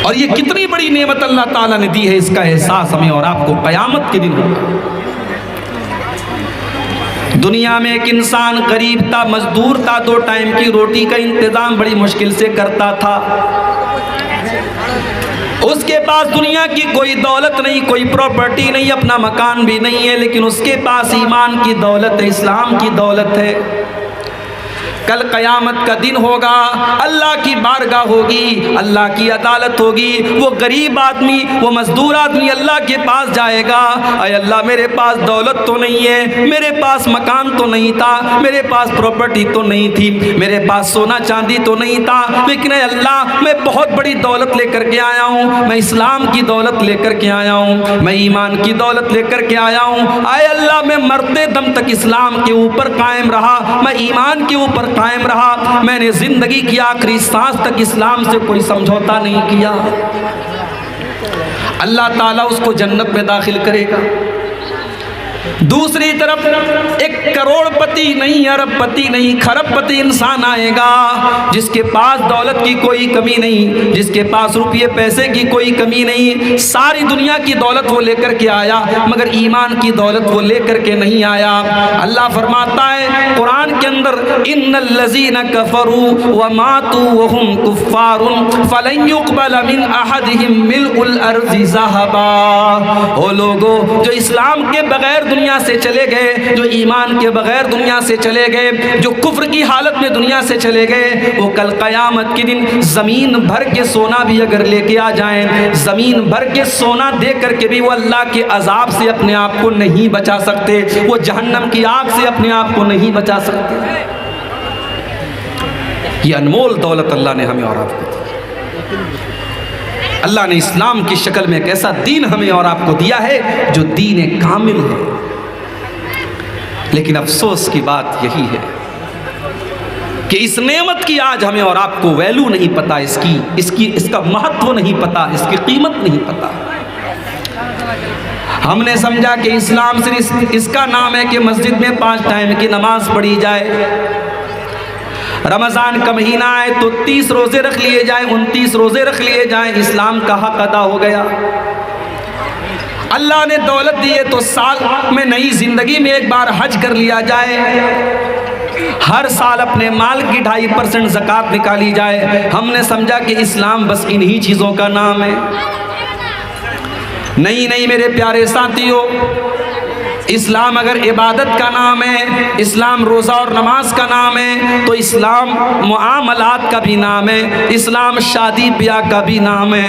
और ये कितनी बड़ी नेमत अल्लाह ताला ने दी है, इसका एहसास हमें और आपको क़यामत के दिन होगा। दुनिया में एक इंसान गरीब था, मजदूर था, 2 टाइम की रोटी का इंतजाम बड़ी मुश्किल से करता था। उसके पास दुनिया की कोई दौलत नहीं, कोई प्रॉपर्टी नहीं, अपना मकान भी नहीं है, लेकिन उसके पास ईमान की दौलत है, इस्लाम की दौलत है। कल क़यामत का दिन होगा, अल्लाह की बारगाह होगी, अल्लाह की अदालत होगी। वो गरीब आदमी, वो मजदूर आदमी अल्लाह के पास जाएगा, अय अल्लाह मेरे पास दौलत तो नहीं है, मेरे पास मकान तो नहीं था, मेरे पास प्रॉपर्टी तो नहीं थी, मेरे पास सोना चांदी तो नहीं था, लेकिन अय अल्लाह मैं बहुत बड़ी दौलत लेकर के आया हूँ, मैं इस्लाम की दौलत लेकर के आया हूँ, मैं ईमान की दौलत लेकर के आया हूँ। अय अल्लाह मैं मरते दम तक इस्लाम के ऊपर कायम रहा, मैं ईमान के ऊपर कायम रहा, मैंने जिंदगी की आखिरी सांस तक इस्लाम से कोई समझौता नहीं किया। अल्लाह ताला उसको जन्नत में दाखिल करेगा। दूसरी तरफ एक करोड़पति नहीं, अरबपति नहीं, खरबपति इंसान आएगा, जिसके पास दौलत की कोई कमी नहीं, जिसके पास रुपये पैसे की कोई कमी नहीं, सारी दुनिया की दौलत वो लेकर के आया, मगर ईमान की दौलत वो लेकर के नहीं आया। अल्लाह फरमाता है कुरान के अंदर, इन्नल लज़ीना कफ़रू व मातू व हुम कुफ़्फ़ारुन फ़लन युक़बल मिन अहदिहिम मिल्उल अर्ज़ि ज़हबा। ओ लोगो जो इस्लाम के बगैर दुनिया से चले गए, जो ईमान के बगैर दुनिया से चले गए, जो कुफ्र की हालत में दुनिया से चले गए, वो कल क़यामत के दिन ज़मीन भर के सोना भी अगर लेके आ जाएं, ज़मीन भर के सोना दे करके भी वो अल्लाह के अजाब से अपने आप को नहीं बचा सकते, वो जहन्नम की आग से अपने आप को नहीं बचा सकते। ये अनमोल दौलत अल्लाह ने हमें और आपको दी। अल्लाह ने इस्लाम की शक्ल में एक ऐसा दीन हमें और आपको दिया है जो दीन कामिल है। लेकिन अफसोस की बात यही है कि इस नेमत की आज हमें और आपको वैल्यू नहीं पता, इसका महत्व नहीं पता, इसकी कीमत नहीं पता। हमने समझा कि इस्लाम सिर्फ इसका नाम है कि मस्जिद में 5 टाइम की नमाज पढ़ी जाए, रमज़ान का महीना आए तो 30 रोज़े रख लिए जाएं, 29 रोज़े रख लिए जाएं, इस्लाम का हक अदा हो गया। अल्लाह ने दौलत दी है तो साल में नई ज़िंदगी में एक बार हज कर लिया जाए, हर साल अपने माल की 2.5% ज़कात निकाली जाए। हमने समझा कि इस्लाम बस इन्हीं चीज़ों का नाम है। नहीं मेरे प्यारे साथियों, इस्लाम अगर इबादत का नाम है, इस्लाम रोज़ा और नमाज का नाम है, तो इस्लाम मुआमलात का भी नाम है, इस्लाम शादी ब्याह का भी नाम है,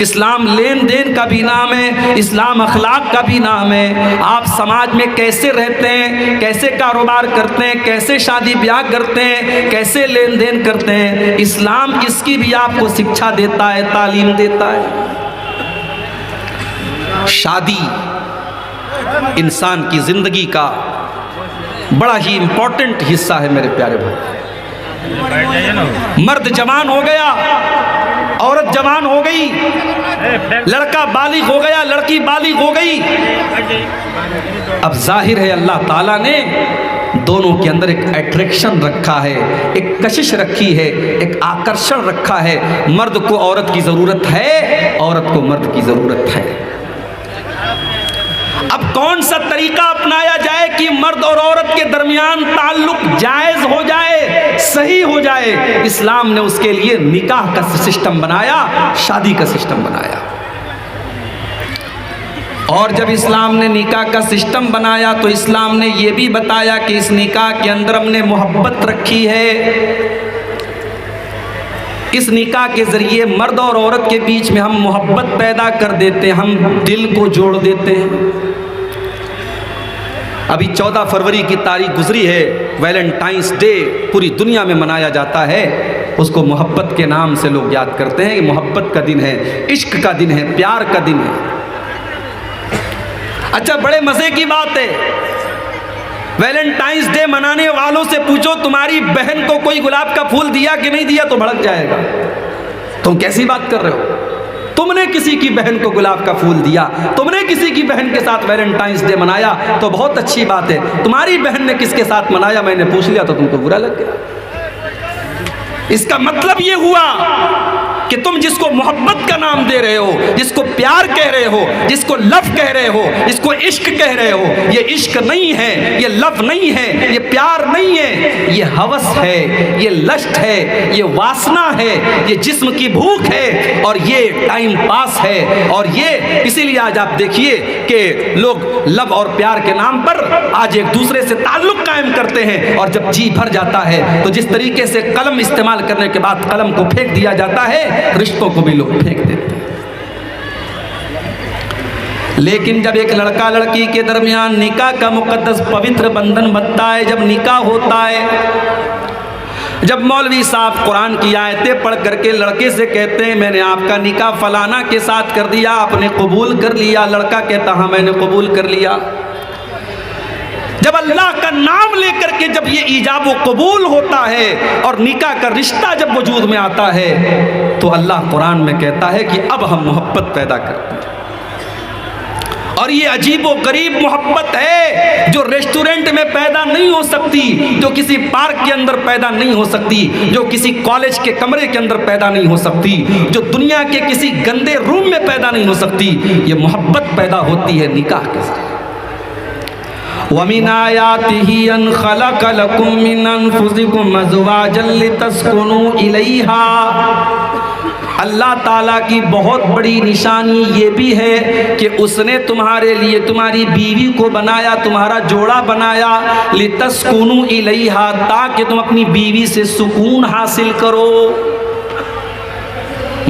इस्लाम लेन देन का भी नाम है, इस्लाम अखलाक का भी नाम है। आप समाज में कैसे रहते हैं, कैसे कारोबार करते हैं, कैसे शादी ब्याह करते हैं, कैसे लेन देन करते हैं, इस्लाम इसकी भी आपको शिक्षा देता है, तालीम देता है। शादी इंसान की ज़िंदगी का बड़ा ही इम्पोर्टेंट हिस्सा है मेरे प्यारे भाई। मर्द जवान हो गया, औरत जवान हो गई, लड़का बालिग हो गया, लड़की बालिग हो गई। अब जाहिर है अल्लाह ताला ने दोनों के अंदर एक अट्रैक्शन रखा है, एक कशिश रखी है, एक आकर्षण रखा है। मर्द को औरत की ज़रूरत है, औरत को मर्द की ज़रूरत है। अब कौन सा तरीका अपनाया जाए कि मर्द और औरत के दरमियान ताल्लुक जायज़ हो जाए, सही हो जाए? इस्लाम ने उसके लिए निकाह का सिस्टम बनाया, शादी का सिस्टम बनाया। और जब इस्लाम ने निकाह का सिस्टम बनाया तो इस्लाम ने यह भी बताया कि इस निकाह के अंदर हमने मोहब्बत रखी है। इस निकाह के ज़रिए मर्द और औरत के बीच में हम मोहब्बत पैदा कर देते हैं, हम दिल को जोड़ देते हैं। अभी 14 फरवरी की तारीख गुजरी है, वैलेंटाइंस डे पूरी दुनिया में मनाया जाता है। उसको मोहब्बत के नाम से लोग याद करते हैं कि मोहब्बत का दिन है, इश्क का दिन है, प्यार का दिन है। अच्छा, बड़े मज़े की बात है, वैलेंटाइंस डे मनाने वालों से पूछो तुम्हारी बहन को कोई गुलाब का फूल दिया कि नहीं दिया, तो भड़क जाएगा। तुम कैसी बात कर रहे हो? तुमने किसी की बहन को गुलाब का फूल दिया, तुमने किसी की बहन के साथ वैलेंटाइंस डे मनाया तो बहुत अच्छी बात है। तुम्हारी बहन ने किसके साथ मनाया मैंने पूछ लिया तो तुमको बुरा लग गया। इसका मतलब ये हुआ कि तुम जिसको मोहब्बत का नाम दे रहे हो, जिसको प्यार कह रहे हो, जिसको लव कह रहे हो, जिसको इश्क कह रहे हो, ये इश्क नहीं है, ये लव नहीं है, ये प्यार नहीं है, ये हवस है, ये लस्ट है, ये वासना है, ये जिस्म की भूख है और ये टाइम पास है। और ये इसीलिए आज आप देखिए कि लोग लव और प्यार के नाम पर आज एक दूसरे से ताल्लुक कायम करते हैं, और जब जी भर जाता है तो जिस तरीके से कलम इस्तेमाल करने के बाद कलम को फेंक दिया जाता है, रिश्तों को भी लोग फेंक देते हैं। लेकिन जब एक लड़का लड़की के दरमियान निकाह का मुकद्दस पवित्र बंधन बनता है, जब निकाह होता है, जब मौलवी साहब कुरान की आयतें पढ़ करके लड़के से कहते हैं मैंने आपका निकाह फलाना के साथ कर दिया, आपने कबूल कर लिया, लड़का कहता हाँ मैंने कबूल कर लिया। जब अल्लाह का नाम लेकर के जब ये ईजाब व कबूल होता है और निकाह का रिश्ता जब वजूद में आता है, तो अल्लाह कुरान में कहता है कि अब हम मोहब्बत पैदा करते हैं। और ये अजीब व गरीब मोहब्बत है जो रेस्टोरेंट में पैदा नहीं हो सकती, जो किसी पार्क के अंदर पैदा नहीं हो सकती, जो किसी कॉलेज के कमरे के अंदर पैदा नहीं हो सकती, जो दुनिया के किसी गंदे रूम में पैदा नहीं हो सकती। ये मोहब्बत पैदा होती है निकाह के साथ। वमिन आयातिही अन खलक़ लकुम मिन अनफुसिकुम अज़वाजन लितस्कुनू इलैहा। अल्लाह ताला की बहुत बड़ी निशानी ये भी है कि उसने तुम्हारे लिए तुम्हारी बीवी को बनाया, तुम्हारा जोड़ा बनाया, लितस्कुनू इलैहा, ताकि तुम अपनी बीवी से सुकून हासिल करो।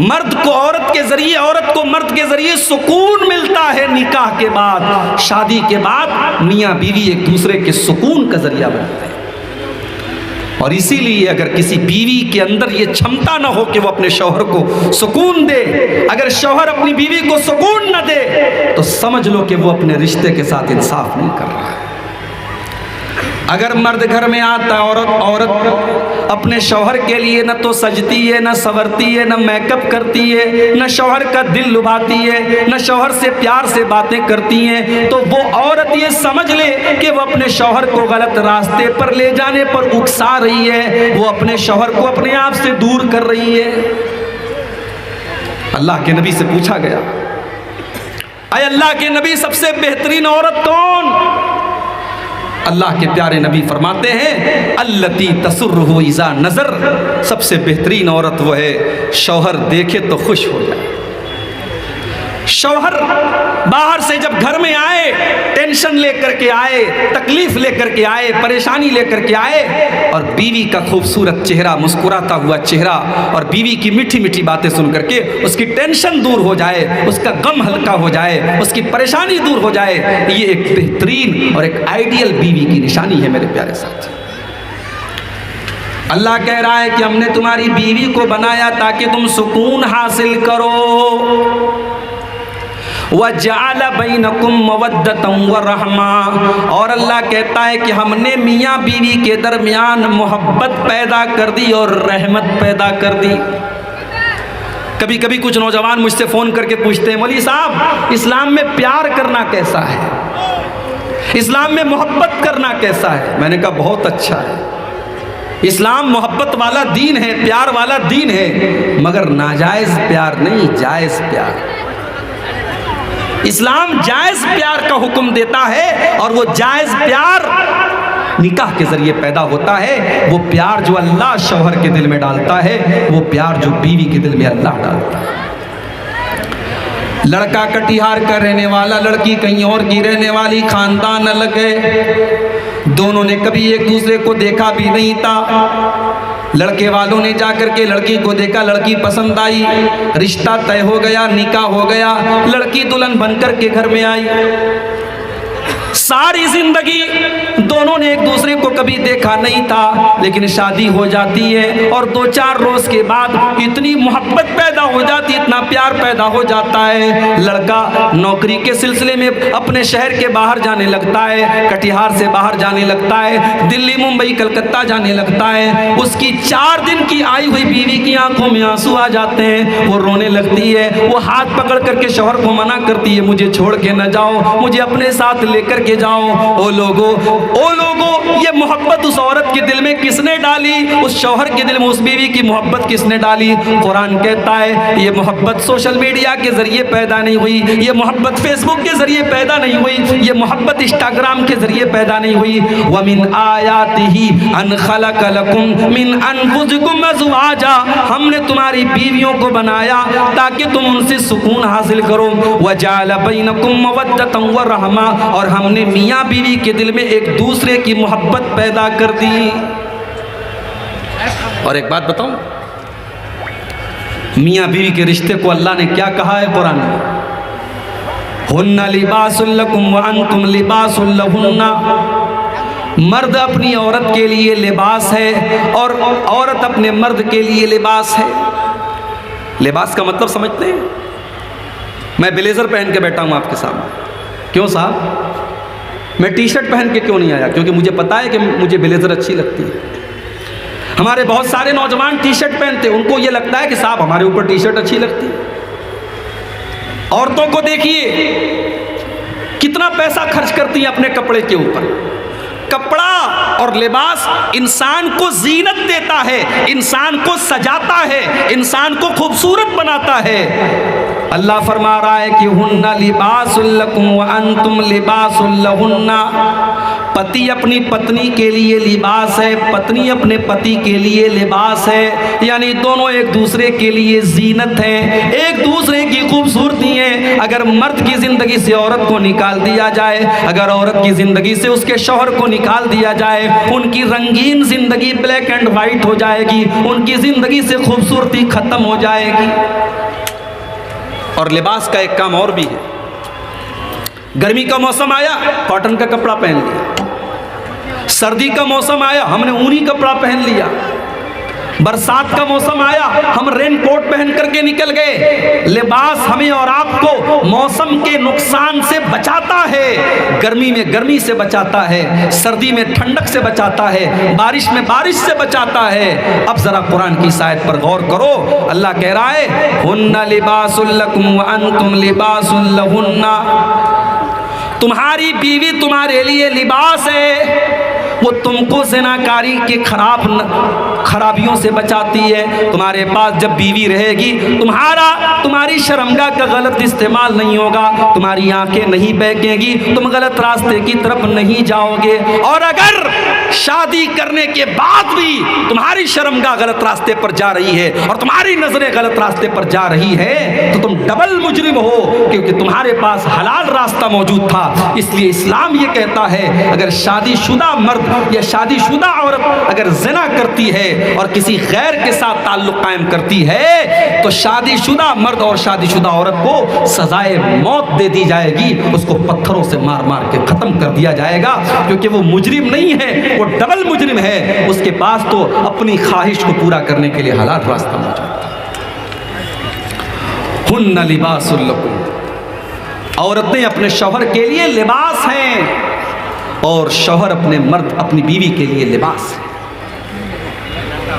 मर्द को औरत के जरिए, औरत को मर्द के जरिए सुकून मिलता है निकाह के बाद। शादी के बाद मियाँ बीवी एक दूसरे के सुकून का जरिया बनते हैं। और इसीलिए अगर किसी बीवी के अंदर ये क्षमता ना हो कि वो अपने शौहर को सुकून दे, अगर शौहर अपनी बीवी को सुकून न दे, तो समझ लो कि वो अपने रिश्ते के साथ इंसाफ नहीं कर रहा है। अगर मर्द घर में आता है, औरत अपने शौहर के लिए न तो सजती है, न संवरती है, न मेकअप करती है, न शौहर का दिल लुभाती है, न शौहर से प्यार से बातें करती हैं, तो वो औरत ये समझ ले कि वो अपने शौहर को गलत रास्ते पर ले जाने पर उकसा रही है, वो अपने शौहर को अपने आप से दूर कर रही है। अल्लाह के नबी से पूछा गया, अय अल्लाह के नबी सबसे बेहतरीन औरत कौन? अल्लाह के प्यारे नबी फरमाते हैं अल्लती तसुर्रुहु इज़ा नज़र, सबसे बेहतरीन औरत वो है शौहर देखे तो खुश हो जाए। शौहर बाहर से जब घर में आए, टेंशन लेकर के आए, तकलीफ लेकर के आए, परेशानी लेकर के आए, और बीवी का खूबसूरत चेहरा, मुस्कुराता हुआ चेहरा और बीवी की मीठी मीठी बातें सुन करके उसकी टेंशन दूर हो जाए, उसका गम हल्का हो जाए, उसकी परेशानी दूर हो जाए, ये एक बेहतरीन और एक आइडियल बीवी की निशानी है मेरे प्यारे साथी। अल्लाह कह रहा है कि हमने तुम्हारी बीवी को बनाया ताकि तुम सुकून हासिल करो। वजअल बैनकुम मवद्दतन व रहमा, और अल्लाह कहता है कि हमने मियाँ बीवी के दरमियान मोहब्बत पैदा कर दी और रहमत पैदा कर दी। कभी कभी कुछ नौजवान मुझसे फ़ोन करके पूछते हैं मौलवी साहब इस्लाम में प्यार करना कैसा है, इस्लाम में मोहब्बत करना कैसा है? मैंने कहा बहुत अच्छा है, इस्लाम मोहब्बत वाला दीन है, प्यार वाला दीन है, मगर नाजायज़ प्यार नहीं, जायज़ प्यार। इस्लाम जायज़ प्यार का हुक्म देता है, और वो जायज़ प्यार निकाह के जरिए पैदा होता है। वो प्यार जो अल्लाह शौहर के दिल में डालता है, वो प्यार जो बीवी के दिल में अल्लाह डालता है। लड़का कटिहार का रहने वाला, लड़की कहीं और की रहने वाली, खानदान अलग है, दोनों ने कभी एक दूसरे को देखा भी नहीं था। लड़के वालों ने जाकर के लड़की को देखा, लड़की पसंद आई, रिश्ता तय हो गया, निकाह हो गया, लड़की दुल्हन बनकर के घर में आई। सारी जिंदगी दोनों ने एक दूसरे को कभी देखा नहीं था, लेकिन शादी हो जाती है और 2-4 रोज के बाद इतनी मोहब्बत पैदा हो जाती, इतना प्यार पैदा हो जाता है। लड़का नौकरी के सिलसिले में अपने शहर के बाहर जाने लगता है, कटिहार से बाहर जाने लगता है, दिल्ली मुंबई कलकत्ता जाने लगता है। उसकी 4 दिन की आई हुई बीवी की आंखों में आंसू आ जाते हैं, वो रोने लगती है, वो हाथ पकड़ करके शौहर को मना करती है, मुझे छोड़ के न जाओ, मुझे अपने साथ लेकर करके जाओ। ओ लोगो ये मोहब्बत उस औरत के दिल में किसने डाली? उस शौहर के दिल में उस बीवी की मोहब्बत किसने डाली? कुरान कहता है ये मोहब्बत सोशल मीडिया के जरिए पैदा नहीं हुई, ये मोहब्बत फेसबुक के जरिए पैदा नहीं हुई, ये मोहब्बत इंस्टाग्राम के जरिए पैदा नहीं हुई। वमिन आयातिही अन खलक लकुम मिन अनफुसिकुम अज़वाजा, हमने तुम्हारी बीवियों को बनाया ताकि तुम उनसे सुकून हासिल करो। वजाल बैनकुम मवद्दतन व रहमा, और हमने मियाँ बीवी के दिल में एक दूसरे की मोहब्बत पैदा कर दी। और एक बात बताऊं, मियाँ बीवी के रिश्ते को अल्लाह ने क्या कहा है कुरान में? हुन्ना लिबासुल लकुम व अंतुम लिबासुल लहुन्ना, मर्द अपनी औरत के लिए लिबास है और औरत अपने मर्द के लिए लिबास है। लिबास का मतलब समझते हैं? मैं ब्लेजर पहन के बैठा हूं आपके सामने, क्यों साहब? मैं टी शर्ट पहन के क्यों नहीं आया? क्योंकि मुझे पता है कि मुझे ब्लेजर अच्छी लगती है। हमारे बहुत सारे नौजवान टी शर्ट पहनते हैं, उनको ये लगता है कि साहब हमारे ऊपर टी शर्ट अच्छी लगती है। औरतों को देखिए कितना पैसा खर्च करती हैं अपने कपड़े के ऊपर। कपड़ा और लिबास इंसान को जीनत देता है, इंसान को सजाता है, इंसान को खूबसूरत बनाता है। अल्लाह फरमा रहा है कि हुन्ना लिबासुल लकुम व अंतुम लिबासुल लहुन्ना, पति अपनी पत्नी के लिए लिबास है, पत्नी अपने पति के लिए लिबास है, यानी दोनों एक दूसरे के लिए जीनत हैं, एक दूसरे की खूबसूरती है। अगर मर्द की ज़िंदगी से औरत को निकाल दिया जाए, अगर औरत की ज़िंदगी से उसके शौहर को निकाल दिया जाए, उनकी रंगीन ज़िंदगी ब्लैक एंड वाइट हो जाएगी, उनकी ज़िंदगी से खूबसूरती ख़त्म हो जाएगी। और लिबास का एक काम और भी है। गर्मी का मौसम आया, कॉटन का कपड़ा पहन लिया। सर्दी का मौसम आया, हमने ऊनी कपड़ा पहन लिया। बरसात का मौसम आया, हम रेन कोट पहन करके निकल गए। लिबास हमें और आपको मौसम के नुकसान से बचाता है। गर्मी में गर्मी से बचाता है, सर्दी में ठंडक से बचाता है, बारिश में बारिश से बचाता है। अब जरा कुरान की इस आयत पर गौर करो। अल्लाह कह रहा है हुन्ना लिबासुल लकुम व अंतुम लिबासुल लहुन्ना, तुम्हारी बीवी तुम्हारे लिए लिबास है, वो तुमको ज़िनाकारी के खराबियों से बचाती है। तुम्हारे पास जब बीवी रहेगी, तुम्हारी शर्मगाह का गलत इस्तेमाल नहीं होगा, तुम्हारी आंखें नहीं बहकेंगी, तुम गलत रास्ते की तरफ नहीं जाओगे। और अगर शादी करने के बाद भी तुम्हारी शर्मगाह गलत रास्ते पर जा रही है और तुम्हारी नजरें गलत रास्ते पर जा रही है, तो तुम डबल मुजरिम हो, क्योंकि तुम्हारे पास हलाल रास्ता मौजूद था। इसलिए इस्लाम ये कहता है अगर शादीशुदा मर्द या शादीशुदा औरत अगर ज़िना करती है और किसी गैर के साथ ताल्लुक़ कायम करती है, तो शादीशुदा मर्द और शादीशुदा औरत को सजाए मौत दे दी जाएगी, उसको पत्थरों से मार मार के ख़त्म कर दिया जाएगा, क्योंकि वो मुजरिम नहीं है, वो डबल मुजरिम है। उसके पास तो अपनी ख्वाहिश को पूरा करने के लिए हलाल रास्ता मौजूद है। हुन्ना लिबासुल लकुम, औरतें अपने शौहर के लिए लिबास हैं और शौहर अपनी बीवी के लिए लिबास है।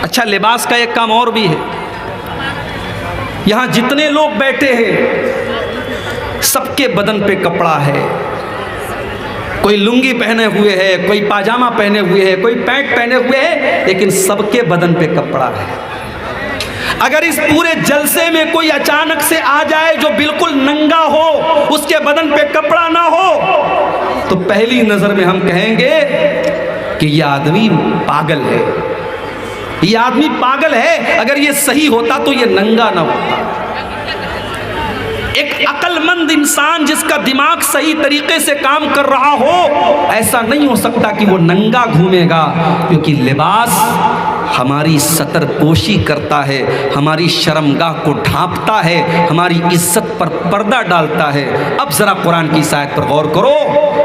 अच्छा, लिबास का एक काम और भी है। यहां जितने लोग बैठे हैं सबके बदन पे कपड़ा है। कोई लुंगी पहने हुए है, कोई पाजामा पहने हुए है, कोई पैंट पहने हुए है, लेकिन सबके बदन पे कपड़ा है। अगर इस पूरे जलसे में कोई अचानक से आ जाए जो बिल्कुल नंगा हो, उसके बदन पे कपड़ा ना हो, तो पहली नजर में हम कहेंगे कि यह आदमी पागल है, ये आदमी पागल है। अगर ये सही होता तो ये नंगा ना होता। एक अक्लमंद इंसान जिसका दिमाग सही तरीके से काम कर रहा हो, ऐसा नहीं हो सकता कि वो नंगा घूमेगा, क्योंकि लिबास हमारी सतरपोशी करता है, हमारी शर्मगाह को ढांपता है, हमारी इज्जत पर पर्दा डालता है। अब जरा कुरान की इस आयत पर गौर करो।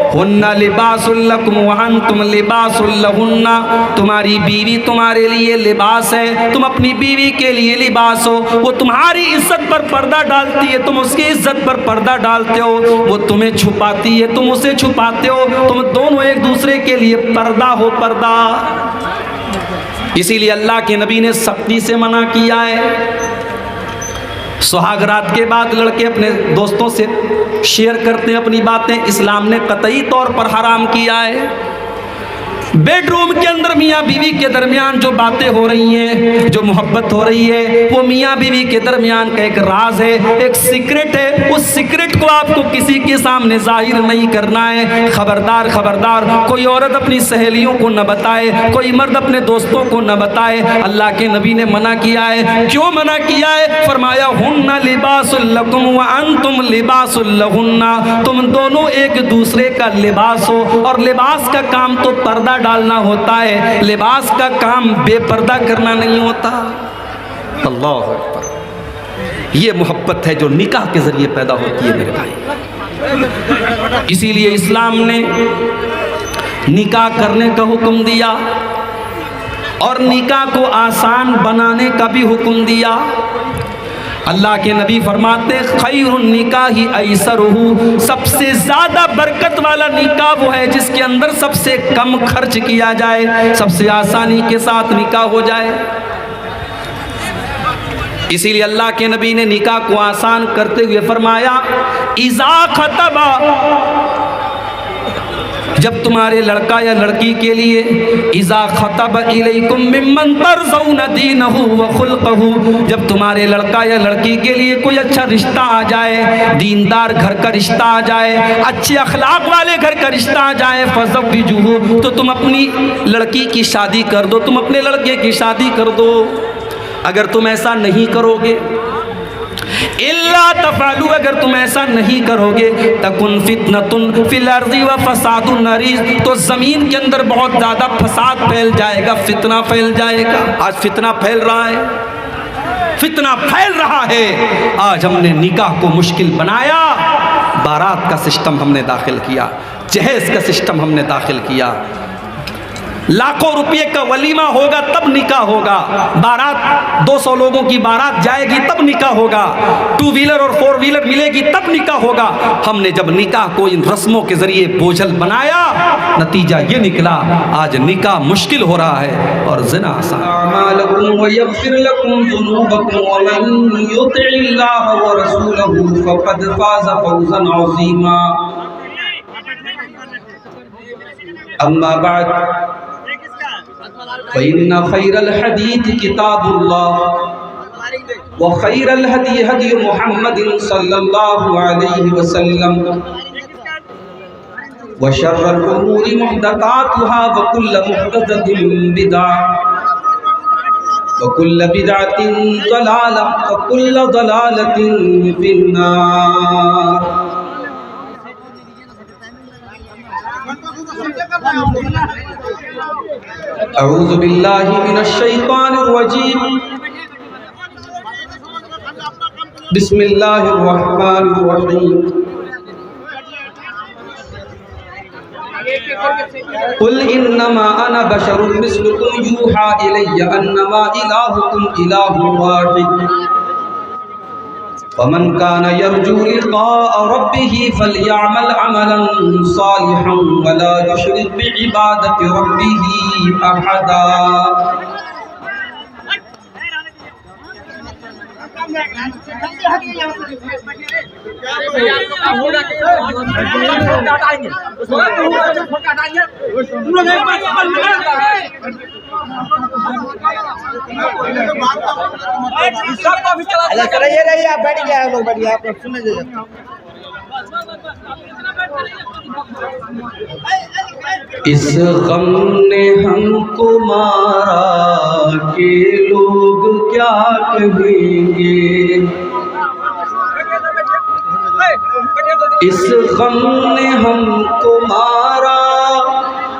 हुन्ना लिबासुल लकुम व अंतुम लिबासुल लहुन्ना, तुम्हारी बीवी तुम्हारे लिए लिबास है, तुम अपनी बीवी के लिए लिबास हो। वो तुम्हारी इज्जत पर पर्दा डालती है, तुम उसकी इज्जत पर पर्दा डालते हो। वो तुम्हें छुपाती है, तुम उसे छुपाते हो। तुम दोनों एक दूसरे के लिए पर्दा हो, पर्दा। इसीलिए अल्लाह के नबी ने सख्ती से मना किया है। सुहागरात के बाद लड़के अपने दोस्तों से शेयर करते हैं अपनी बातें। इस्लाम ने कतई तौर पर हराम किया है। बेडरूम के अंदर मियाँ बीवी के दरमियान जो बातें हो रही हैं, जो मोहब्बत हो रही है, वो मियाँ बीवी के दरमियान का एक राज है, एक सीक्रेट है। उस सीक्रेट को आपको किसी के सामने जाहिर नहीं करना है। खबरदार खबरदार, कोई औरत अपनी सहेलियों को न बताए, कोई मर्द अपने दोस्तों को न बताए। अल्लाह के नबी ने मना किया है। क्यों मना किया है? फरमाया हुन्ना लिबासुल लकुम व अंतुम लिबासुल लहुन्ना, तुम दोनों एक दूसरे का लिबास हो। और लिबास का काम तो पर्दा डालना होता है, लिबास का काम बेपर्दा करना नहीं होता। अल्लाह अकबर। ये मोहब्बत है जो निकाह के जरिए पैदा होती है मेरे भाई। इसीलिए इस्लाम ने निकाह करने का हुक्म दिया और निकाह को आसान बनाने का भी हुक्म दिया। अल्लाह के नबी फरमाते खैरुन निकाही ऐसरुहु, सबसे ज़्यादा बरकत वाला निकाह वो है जिसके अंदर सबसे कम खर्च किया जाए, सबसे आसानी के साथ निकाह हो जाए। इसीलिए अल्लाह के नबी ने निकाह को आसान करते हुए फरमाया इज़ा खतबा, जब तुम्हारे लड़का या लड़की के लिए इज़ा खतब इलैकुम मिम्मन तरज़ौना दीनहु व खुल्क़हु, जब तुम्हारे लड़का या लड़की के लिए कोई अच्छा रिश्ता आ जाए, दीनदार घर का रिश्ता आ जाए, अच्छे अखलाक वाले घर का रिश्ता आ जाए, फ़ज़व्विजुहु, तो तुम अपनी लड़की की शादी कर दो, तुम अपने लड़के की शादी कर दो। अगर तुम ऐसा नहीं करोगे, इल्ला तफअलू, अगर तुम ऐसा नहीं करोगे, तकुन फितनतुन फिल अर्ज़ि व फसादुन अरीज़, तो ज़मीन के अंदर बहुत ज़्यादा फसाद फैल जाएगा, फितना फैल जाएगा। आज फितना फैल रहा है, फितना फैल रहा है। आज हमने निकाह को मुश्किल बनाया, बारात का सिस्टम हमने दाखिल किया, जहेज़ का सिस्टम हमने दाखिल किया। लाखों रुपये का वलीमा होगा तब निकाह होगा, बारात 200 लोगों की बारात जाएगी तब निकाह होगा, 2 व्हीलर और 4 व्हीलर मिलेगी तब निकाह होगा। हमने जब निकाह को इन रस्मों के जरिए बोझल बनाया, नतीजा ये निकला आज निकाह मुश्किल हो रहा है और ज़िना आसान। अम्मा बाद फ़इन्न खैरल हदीस किताबुल्लाह व खैरल हदी हदी मुहम्मदिन सल्लल्लाहु अलैहि वसल्लम व शर्रल उमूरि मुहदसातुहा व कुल्लु मुहदसतिन बिदअह व कुल्लु बिदअतिन ज़लालह व कुल्लु ज़लालतिन फिन्नार। अऊज़ु बिल्लाहि मिनश शैतानिर रजीम। बिस्मिल्लाहिर रहमानिर रहीम। कुल इन्नमा अना बशरुम मिस्लुकुम यूहा इलैया अन्नमा इलाहुकुम इलाहुन वाहिद वमन काना यरजू लिक़ाअ रब्बिही फलयअमल अमलन सालिहन वला युश्रिक बिइबादति रब्बिही अहदा। आप बैठ गया है, लोग बैठ गया, आप लोग सुने जाइए। इस गम ने हमको मारा के लोग क्या कहेंगे, इस गम ने हमको मारा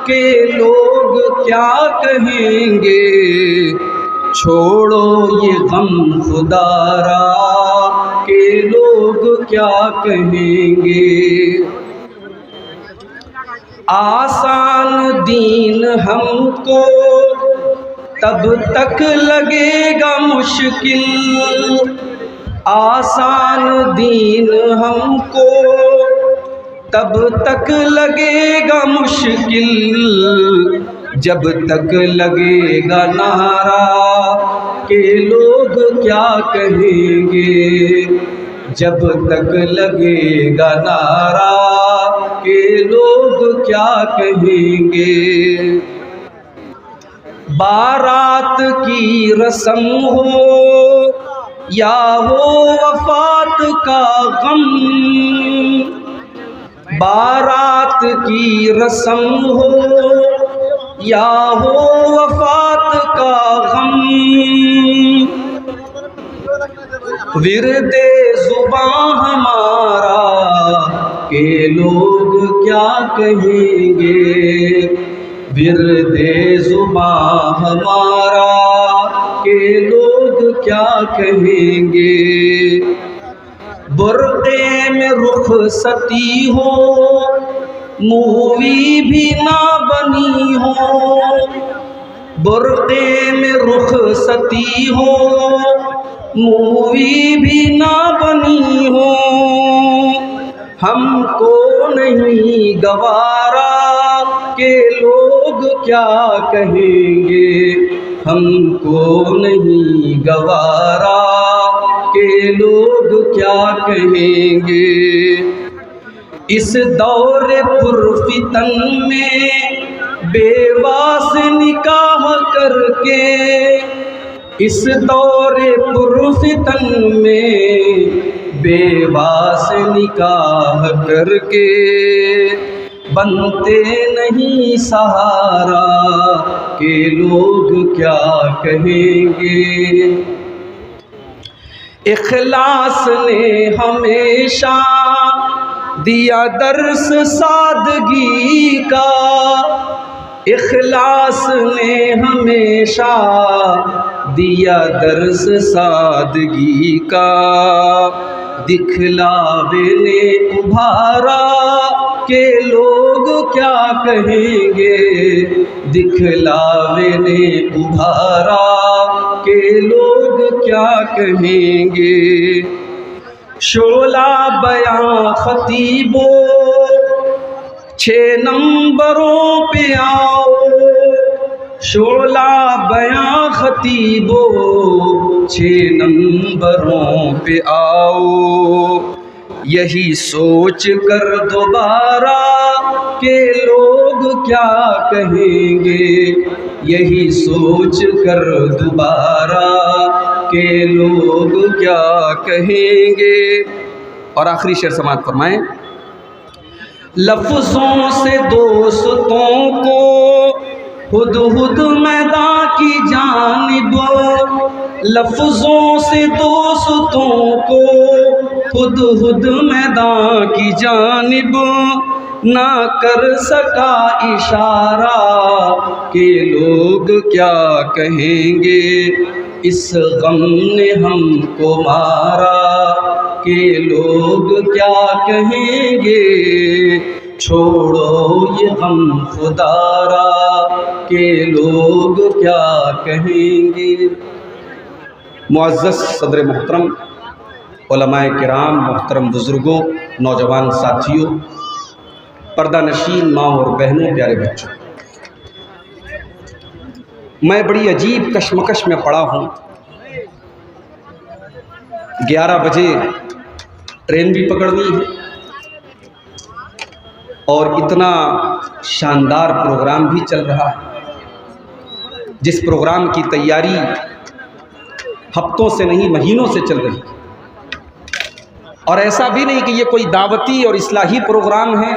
के लोग क्या कहेंगे, छोड़ो ये गम खुदारा के लोग क्या कहेंगे। आसान दीन हमको तब तक लगेगा मुश्किल, आसान दीन हमको तब तक लगेगा मुश्किल, जब तक लगेगा नारा के लोग क्या कहेंगे, जब तक लगेगा नारा के लोग क्या कहेंगे। बारात की रस्म हो या हो वफात का गम, बारात की रस्म हो या हो वफात का गम, विरदे जुबां हमारा के लोग क्या कहेंगे, विरदे जुबां हमारा के लोग क्या कहेंगे। बुर्क़े में रुख़सती हो मूवी भी ना बनी हो, बुर्क़े में रुख़सती हो मूवी भी ना बनी हो, हमको नहीं गवारा के लोग क्या कहेंगे, हमको नहीं गवारा के लोग क्या कहेंगे। इस दौर पुरफितन में बेवा से निकाह करके, इस दौर पुरफितन में बेवा से निकाह करके, बनते नहीं सहारा के लोग क्या कहेंगे। इखलास ने हमेशा दिया दर्स सादगी का, इखलास ने हमेशा दिया दर्स सादगी का, दिखलावे ने उभारा के लोग क्या कहेंगे, दिखलावे ने उभारा के लोग क्या कहेंगे। शोला बयां खतीबो 6 नंबरों पे आओ, शोला बयां खतीबो 6 नंबरों पे आओ, यही सोच कर दोबारा के लोग क्या कहेंगे, यही सोच कर दोबारा के लोग क्या कहेंगे। और आखिरी शेर समाअत फरमाएं। लफ्ज़ों से दोस्तों को हुद हुद मैदान की जानिब, लफ्ज़ों से दोस्तों को हुद हुद मैदान की जानिब, ना कर सका इशारा के लोग क्या कहेंगे, इस गम ने हमको मारा के लोग क्या कहेंगे, छोड़ो ये गम खुदारा के लोग क्या कहेंगे। मुअज़्ज़ज़ सदर मोहतरम, उलमाए किराम, मोहतरम बुज़ुर्गों, नौजवान साथियों, पर्दा नशीन माँ और बहनों, प्यारे बच्चों, मैं बड़ी अजीब कश्मकश में पड़ा हूँ। 11 बजे ट्रेन भी पकड़नी है और इतना शानदार प्रोग्राम भी चल रहा है, जिस प्रोग्राम की तैयारी हफ्तों से नहीं महीनों से चल रही है। और ऐसा भी नहीं कि ये कोई दावती और इस्लाही प्रोग्राम है,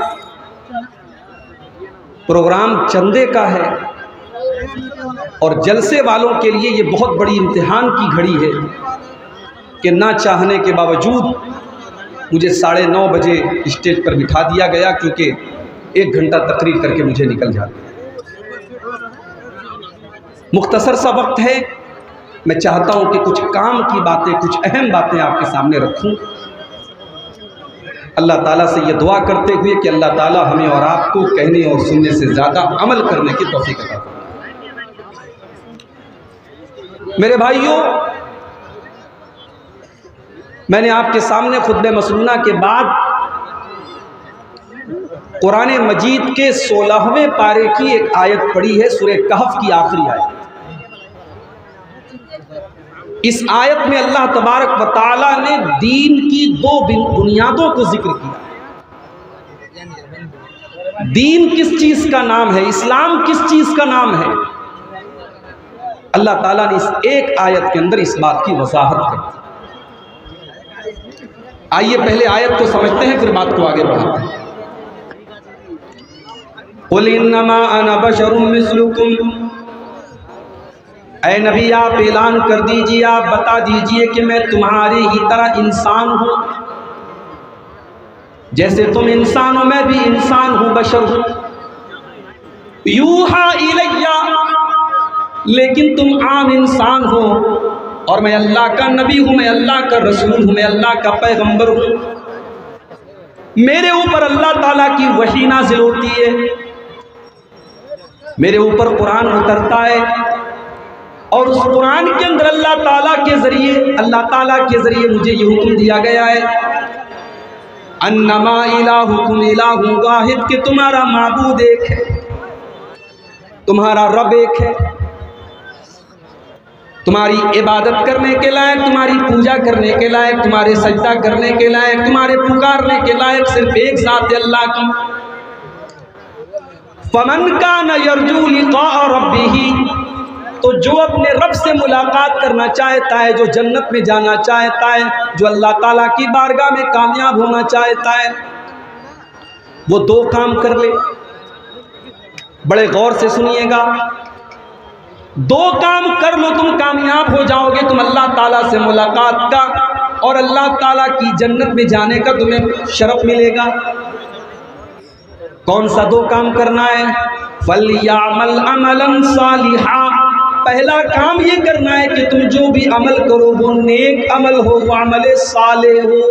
प्रोग्राम चंदे का है और जलसे वालों के लिए ये बहुत बड़ी इम्तिहान की घड़ी है कि ना चाहने के बावजूद मुझे 9:30 बजे स्टेज पर बिठा दिया गया, क्योंकि 1 घंटा तकरीर करके मुझे निकल जाता। मुख्तसर सा वक्त है, मैं चाहता हूं कि कुछ काम की बातें, कुछ अहम बातें आपके सामने रखूं। अल्लाह ताला से ये दुआ करते हुए कि अल्लाह ताला हमें और आपको कहने और सुनने से ज़्यादा अमल करने की तौफीक अता फरमाए। मेरे भाइयों, मैंने आपके सामने खुतबे मसनूना के बाद कुरान मजीद के 16वें पारे की एक आयत पढ़ी है, सूरह कहफ की आखिरी आयत। इस आयत में अल्लाह तबारक व तआला ने दीन की दो बुनियादों को जिक्र किया। दीन किस चीज़ का नाम है, इस्लाम किस चीज़ का नाम है, अल्लाह ताला ने इस एक आयत के अंदर इस बात की वजाहत कर। आइए पहले आयत को समझते हैं, फिर बात को आगे बढ़ाते हैं। कुल इन्नमा अना बशरुम मिस्लुकुम, ऐ नबी आप ऐलान कर दीजिए, आप बता दीजिए कि मैं तुम्हारी ही तरह इंसान हूँ। जैसे तुम इंसान हो मैं भी इंसान हूँ, बशर हूँ। यूहा इलैया, लेकिन तुम आम इंसान हो और मैं अल्लाह का नबी हूँ, मैं अल्लाह का रसूल हूँ, मैं अल्लाह का पैगंबर हूँ। मेरे ऊपर अल्लाह ताला की वही नाज़िल होती है, मेरे ऊपर कुरान उतरता है और उस कुरान के अंदर अल्लाह ताला के ज़रिए मुझे ये हुक्म दिया गया है, अन्नमा इलाहुकुम इलाहुन वाहिद, कि तुम्हारा माबूद एक है, तुम्हारा रब एक है, तुम्हारी इबादत करने के लायक, तुम्हारी पूजा करने के लायक, तुम्हारे सजदा करने के लायक, तुम्हारे पुकारने के लायक सिर्फ एक ज़ात अल्लाह की। फमन कान यरजू लिक़ा रब्बिही, तो जो अपने रब से मुलाकात करना चाहता है, जो जन्नत में जाना चाहता है, जो अल्लाह ताला की बारगाह में कामयाब होना चाहता है, वो दो काम कर ले। बड़े गौर से सुनिएगा, दो काम कर लो, तुम कामयाब हो जाओगे, तुम अल्लाह ताला से मुलाकात का और अल्लाह ताला की जन्नत में जाने का तुम्हें शरफ मिलेगा। कौन सा दो काम करना है? फलयामल अमलन सालिहा, पहला काम ये करना है कि तुम जो भी अमल करो वो नेक अमल हो, वो अमल साले हो।